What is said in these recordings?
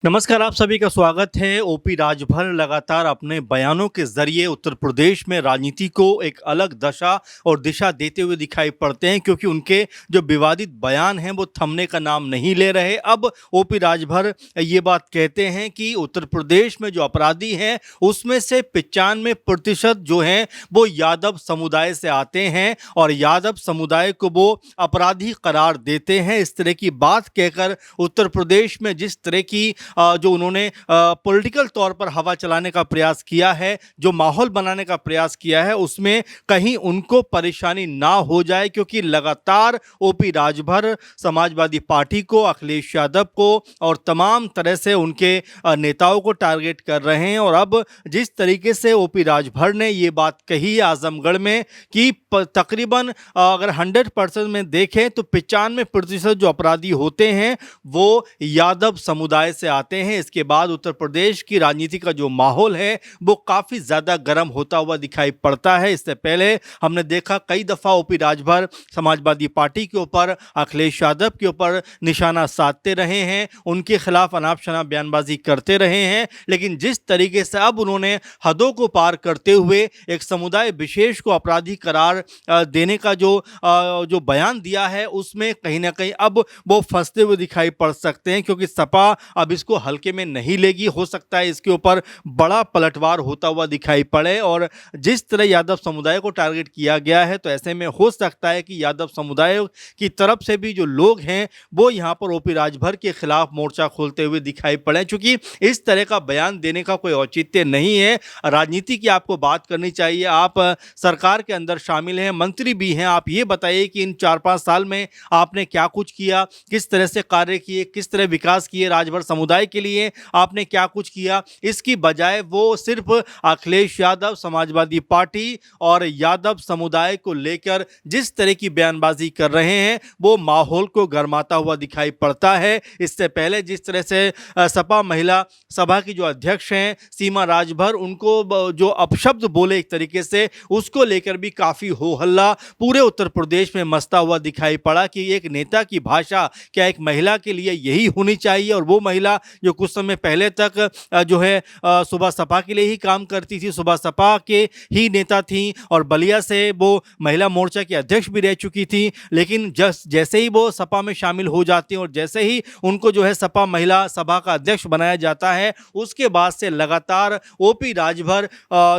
नमस्कार, आप सभी का स्वागत है। ओपी राजभर लगातार अपने बयानों के ज़रिए उत्तर प्रदेश में राजनीति को एक अलग दशा और दिशा देते हुए दिखाई पड़ते हैं, क्योंकि उनके जो विवादित बयान हैं वो थमने का नाम नहीं ले रहे। अब ओपी राजभर ये बात कहते हैं कि उत्तर प्रदेश में जो अपराधी हैं उसमें से 95% जो हैं वो यादव समुदाय से आते हैं और यादव समुदाय को वो अपराधी करार देते हैं। इस तरह की बात कहकर उत्तर प्रदेश में जिस तरह की जो उन्होंने पॉलिटिकल तौर पर हवा चलाने का प्रयास किया है, जो माहौल बनाने का प्रयास किया है, उसमें कहीं उनको परेशानी ना हो जाए, क्योंकि लगातार ओपी राजभर समाजवादी पार्टी को, अखिलेश यादव को और तमाम तरह से उनके नेताओं को टारगेट कर रहे हैं। और अब जिस तरीके से ओपी राजभर ने ये बात कही है आजमगढ़ में कि तकरीबन अगर 100% में देखें तो 95% जो अपराधी होते हैं वो यादव समुदाय से आते हैं। इसके बाद उत्तर प्रदेश की राजनीति का जो माहौल है वो काफ़ी ज़्यादा गर्म होता हुआ दिखाई पड़ता है। इससे पहले हमने देखा कई दफ़ा ओपी राजभर समाजवादी पार्टी के ऊपर, अखिलेश यादव के ऊपर निशाना साधते रहे हैं, उनके खिलाफ अनाप शनाप बयानबाजी करते रहे हैं। लेकिन जिस तरीके से अब उन्होंने हदों को पार करते हुए एक समुदाय विशेष को अपराधी करार देने का जो बयान दिया है, उसमें कहीं ना कहीं अब वो फंसते हुए दिखाई पड़ सकते हैं, क्योंकि सपा अब इसको हल्के में नहीं लेगी। हो सकता है इसके ऊपर बड़ा पलटवार होता हुआ दिखाई पड़े। और जिस तरह यादव समुदाय को टारगेट किया गया है, तो ऐसे में हो सकता है कि यादव समुदाय की तरफ से भी जो लोग हैं वो यहाँ पर ओपी राजभर के खिलाफ मोर्चा खोलते हुए दिखाई पड़े। चूंकि इस तरह का बयान देने का कोई औचित्य नहीं है। राजनीति की आपको बात करनी चाहिए। आप सरकार के अंदर शामिल हैं, मंत्री भी हैं। आप ये बताइए कि इन 4-5 साल में आपने क्या कुछ किया, किस तरह से कार्य किए, किस तरह विकास किए, राजभर समुदाय के लिए आपने क्या कुछ किया। इसकी बजाय वो सिर्फ अखिलेश यादव, समाजवादी पार्टी और यादव समुदाय को लेकर जिस तरह की बयानबाजी कर रहे हैं वो माहौल को गरमाता हुआ दिखाई पड़ता है। इससे पहले जिस तरह से सपा महिला सभा की जो अध्यक्ष हैं सीमा राजभर, उनको जो अपशब्द बोले एक तरीके से, उसको लेकर भी काफ़ी हो हल्ला पूरे उत्तर प्रदेश में मचता हुआ दिखाई पड़ा कि एक नेता की भाषा क्या एक महिला के लिए यही होनी चाहिए। और वो महिला जो कुछ समय पहले तक जो है सुबह सपा के लिए ही काम करती थी, सुबह सपा के ही नेता थी और बलिया से वो महिला मोर्चा की अध्यक्ष भी रह चुकी थी। लेकिन जैसे ही वो सपा में शामिल हो जाती हैं और जैसे ही उनको जो है सपा महिला सभा का अध्यक्ष बनाया जाता है, उसके बाद से लगातार ओपी राजभर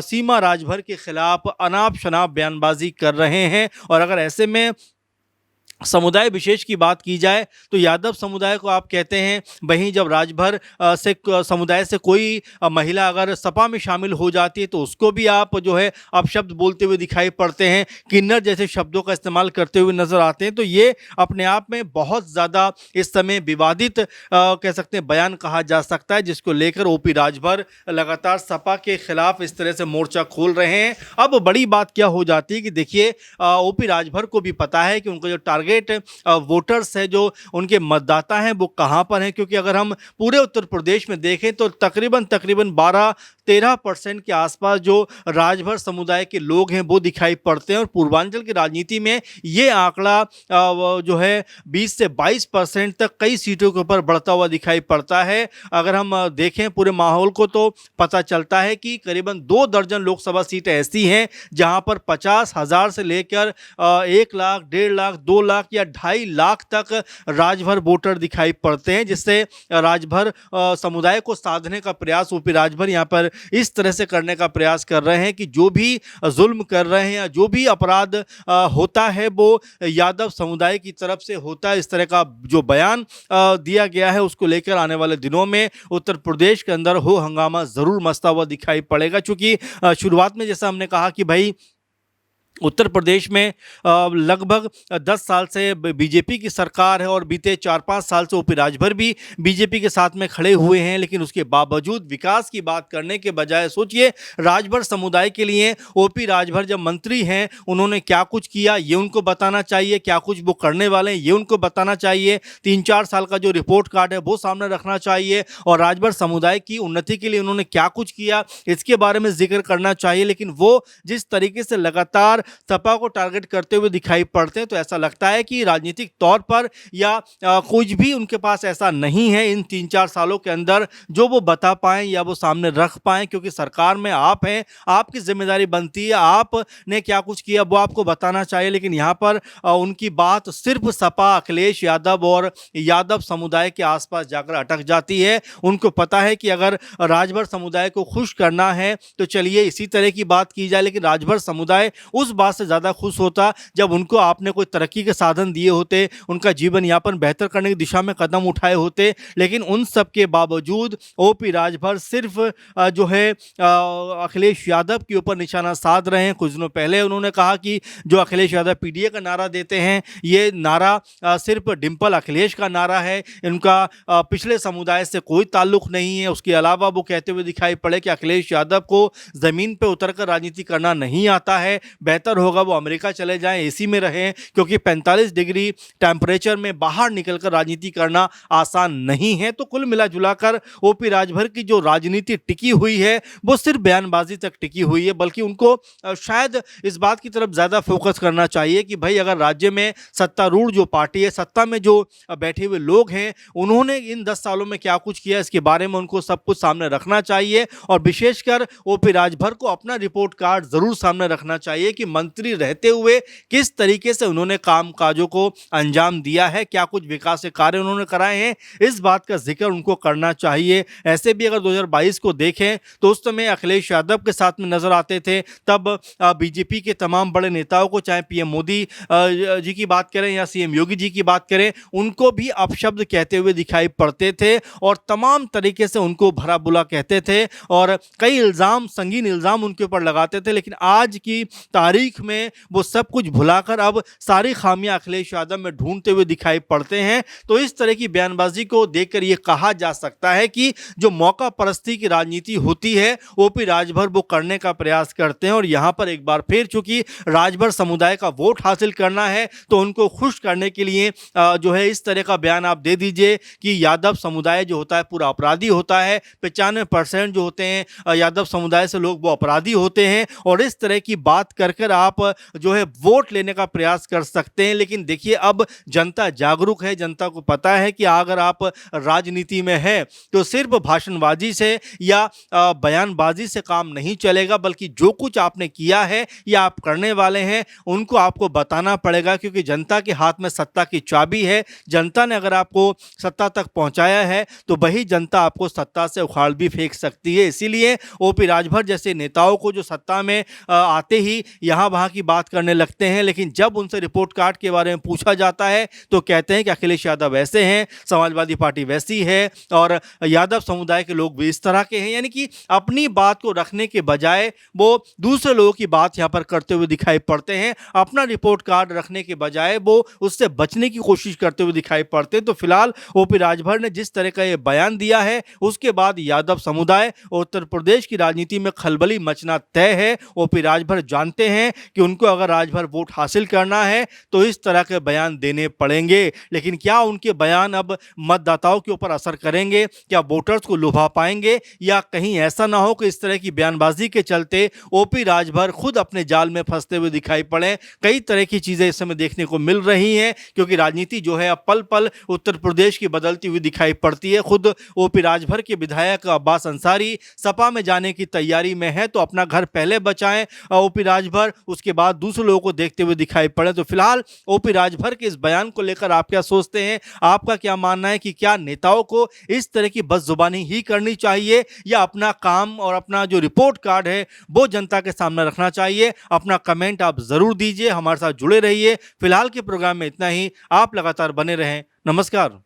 सीमा राजभर के खिलाफ अनाप शनाप बयानबाजी कर रहे हैं। और अगर ऐसे में समुदाय विशेष की बात की जाए तो यादव समुदाय को आप कहते हैं, वहीं जब राजभर से समुदाय से कोई महिला अगर सपा में शामिल हो जाती है तो उसको भी आप जो है अपशब्द बोलते हुए दिखाई पड़ते हैं, किन्नर जैसे शब्दों का इस्तेमाल करते हुए नजर आते हैं। तो ये अपने आप में बहुत ज़्यादा इस समय विवादित कह सकते हैं बयान कहा जा सकता है, जिसको लेकर ओपी राजभर लगातार सपा के खिलाफ इस तरह से मोर्चा खोल रहे हैं। अब बड़ी बात क्या हो जाती है कि देखिए ओपी राजभर को भी पता है कि उनका जो टारगेट वोटर्स है, जो उनके मतदाता हैं, वो कहां पर हैं। क्योंकि अगर हम पूरे उत्तर प्रदेश में देखें तो तकरीबन 12-13% के आसपास जो राजभर समुदाय के लोग हैं वो दिखाई पड़ते हैं। और पूर्वांचल की राजनीति में ये आंकड़ा जो है 20 से 22% तक कई सीटों के ऊपर बढ़ता हुआ दिखाई पड़ता है। अगर हम देखें पूरे माहौल को तो पता चलता है कि करीबन 2 दर्जन लोकसभा सीटें ऐसी हैं जहां पर 50,000 से लेकर 1 लाख, 1.5 लाख, 2 लाख या 2.5 लाख तक राजभर वोटर दिखाई पड़ते हैं, जिससे राजभर समुदाय को साधने का प्रयास ओपी राजभर यहाँ पर इस तरह से करने का प्रयास कर रहे हैं कि जो भी जुल्म कर रहे हैं या जो भी अपराध होता है वो यादव समुदाय की तरफ से होता है। इस तरह का जो बयान दिया गया है उसको लेकर आने वाले दिनों में उत्तर प्रदेश के अंदर हो हंगामा ज़रूर मचता हुआ दिखाई पड़ेगा। चूँकि शुरुआत में जैसा हमने कहा कि भाई उत्तर प्रदेश में लगभग 10 साल से बीजेपी की सरकार है और बीते 4-5 साल से ओपी राजभर भी बीजेपी के साथ में खड़े हुए हैं। लेकिन उसके बावजूद विकास की बात करने के बजाय सोचिए राजभर समुदाय के लिए ओपी राजभर जब मंत्री हैं उन्होंने क्या कुछ किया ये उनको बताना चाहिए, क्या कुछ वो करने वाले हैं ये उनको बताना चाहिए, 3-4 साल का जो रिपोर्ट कार्ड है वो सामने रखना चाहिए और राजभर समुदाय की उन्नति के लिए उन्होंने क्या कुछ किया इसके बारे में जिक्र करना चाहिए। लेकिन वो जिस तरीके से लगातार पर सपा को टारगेट करते हुए दिखाई पड़ते हैं, तो ऐसा लगता है कि राजनीतिक तौर पर या कुछ भी उनके पास ऐसा नहीं है इन 3-4 सालों के अंदर जो वो बता पाएँ या वो सामने रख पाएँ, क्योंकि सरकार में आप हैं, आपकी ज़िम्मेदारी बनती है, आपने क्या कुछ किया वो आपको बताना चाहिए। लेकिन यहाँ पर उनकी बात सिर्फ सपा, अखिलेश यादव और यादव समुदाय के आसपास जाकर अटक जाती है। उनको पता है कि अगर राजभर समुदाय को खुश करना है तो चलिए इसी तरह की बात की जाए, लेकिन राजभर समुदाय उस बात से ज़्यादा खुश होता जब उनको आपने कोई तरक्की के साधन दिए होते, उनका जीवन यापन बेहतर करने की दिशा में कदम उठाए होते। लेकिन उन सब के बावजूद ओपी राजभर सिर्फ जो है अखिलेश यादव के ऊपर निशाना साध रहे हैं। कुछ दिनों पहले उन्होंने कहा कि जो अखिलेश यादव पीडीए का नारा देते हैं, ये नारा सिर्फ डिंपल अखिलेश का नारा है, इनका पिछले समुदाय से कोई ताल्लुक नहीं है। उसके अलावा वो कहते हुए दिखाई पड़े कि अखिलेश यादव को ज़मीन पे उतरकर राजनीति करना नहीं आता है, बेहतर होगा वो अमेरिका चले जाएं, एसी में रहें, क्योंकि 45 डिग्री टेम्परेचर में बाहर निकलकर राजनीति करना आसान नहीं है। तो कुल मिला जुलाकर ओपी राजभर की जो राजनीति टिकी हुई है वो सिर्फ बयानबाजी तक टिकी हुई है, बल्कि उनको शायद इस बात की तरफ ज़्यादा फोकस करना चाहिए कि भाई अगर राज्य में सत्तारूढ़ जो पार्टी है, सत्ता में जो बैठे हुए लोग हैं, उन्होंने इन 10 सालों में क्या कुछ किया, इसके बारे में उनको सब कुछ सामने रखना चाहिए। और विशेषकर ओपी राजभर को अपना रिपोर्ट कार्ड ज़रूर सामने रखना चाहिए कि मंत्री रहते हुए किस तरीके से उन्होंने काम काजों को अंजाम दिया है, क्या कुछ विकास के कार्य उन्होंने कराए हैं, इस बात का जिक्र उनको करना चाहिए। ऐसे भी अगर 2022 को देखें तो उस समय अखिलेश यादव के साथ में नजर आते थे, तब बीजेपी के तमाम बड़े नेताओं को, चाहे पीएम मोदी जी की बात करें या सीएम योगी जी की बात करें, उनको भी अपशब्द कहते हुए दिखाई पड़ते थे और तमाम तरीके से उनको भरा बुला कहते थे और कई इल्ज़ाम, संगीन इल्ज़ाम उनके ऊपर लगाते थे। लेकिन आज की तारीख में वो सब कुछ भुलाकर अब सारी खामियां अखिलेश यादव में ढूंढते हुए दिखाई पड़ते हैं। तो इस तरह की बयानबाजी को देखकर ये कहा जा सकता है कि जो मौका परस्ती की राजनीति होती है ओपी राजभर वो करने का प्रयास करते हैं। और यहाँ पर एक बार फिर चूंकि राजभर समुदाय का वोट हासिल करना है तो उनको खुश करने के लिए जो है इस तरह का बयान आप दे दीजिए कि यादव समुदाय जो होता है पूरा अपराधी होता है, 95% जो होते हैं यादव समुदाय से लोग वो अपराधी होते हैं, और इस तरह की बात कर कर आप जो है वोट लेने का प्रयास कर सकते हैं। लेकिन देखिए अब जनता जागरूक है, जनता को पता है कि अगर आप राजनीति में है तो सिर्फ भाषणबाजी से या बयानबाजी से काम नहीं चलेगा, बल्कि जो कुछ आपने किया है या आप करने वाले हैं उनको आपको बताना पड़ेगा, क्योंकि जनता के हाथ में सत्ता की चाबी है। जनता ने अगर आपको सत्ता तक पहुंचाया है तो वही जनता आपको सत्ता से उखाड़ भी फेंक सकती है। इसीलिए ओपी राजभर जैसे नेताओं को जो सत्ता में आते ही यहाँ वहाँ की बात करने लगते हैं, लेकिन जब उनसे रिपोर्ट कार्ड के बारे में पूछा जाता है तो कहते हैं कि अखिलेश यादव ऐसे हैं, समाजवादी पार्टी वैसी है और यादव समुदाय के लोग भी इस तरह के हैं। यानी कि अपनी बात को रखने के बजाय वो दूसरे लोगों की बात यहाँ पर करते हुए दिखाई पड़ते हैं, अपना रिपोर्ट कार्ड रखने के बजाय वो उससे बचने की कोशिश करते हुए दिखाई पड़ते हैं। तो फिलहाल ओपी राजभर ने जिस तरह का ये बयान दिया है उसके बाद यादव समुदाय और उत्तर प्रदेश की राजनीति में खलबली मचना तय है। ओपी राजभर जानते हैं कि उनको अगर राजभर वोट हासिल करना है तो इस तरह के बयान देने पड़ेंगे। लेकिन क्या उनके बयान अब मतदाताओं के ऊपर असर करेंगे, क्या वोटर्स को लुभा पाएंगे, या कहीं ऐसा ना हो कि इस तरह की बयानबाजी के चलते ओपी राजभर खुद अपने जाल में फंसते हुए दिखाई पड़े। कई तरह की चीजें इस समय देखने को मिल रही हैं, क्योंकि राजनीति जो है अब पल पल उत्तर प्रदेश की बदलती हुई दिखाई पड़ती है। खुद ओपी राजभर के विधायक अब्बास अंसारी सपा में जाने की तैयारी में है, तो अपना घर पहले बचाएं ओपी राजभर, उसके बाद दूसरे लोगों को देखते हुए दिखाई पड़े। तो फिलहाल ओपी राजभर के इस बयान को लेकर आप क्या सोचते हैं, आपका क्या मानना है कि क्या नेताओं को इस तरह की बदजुबानी ही करनी चाहिए या अपना काम और अपना जो रिपोर्ट कार्ड है वो जनता के सामने रखना चाहिए? अपना कमेंट आप जरूर दीजिए, हमारे साथ जुड़े रहिए। फिलहाल के प्रोग्राम में इतना ही, आप लगातार बने रहें। नमस्कार।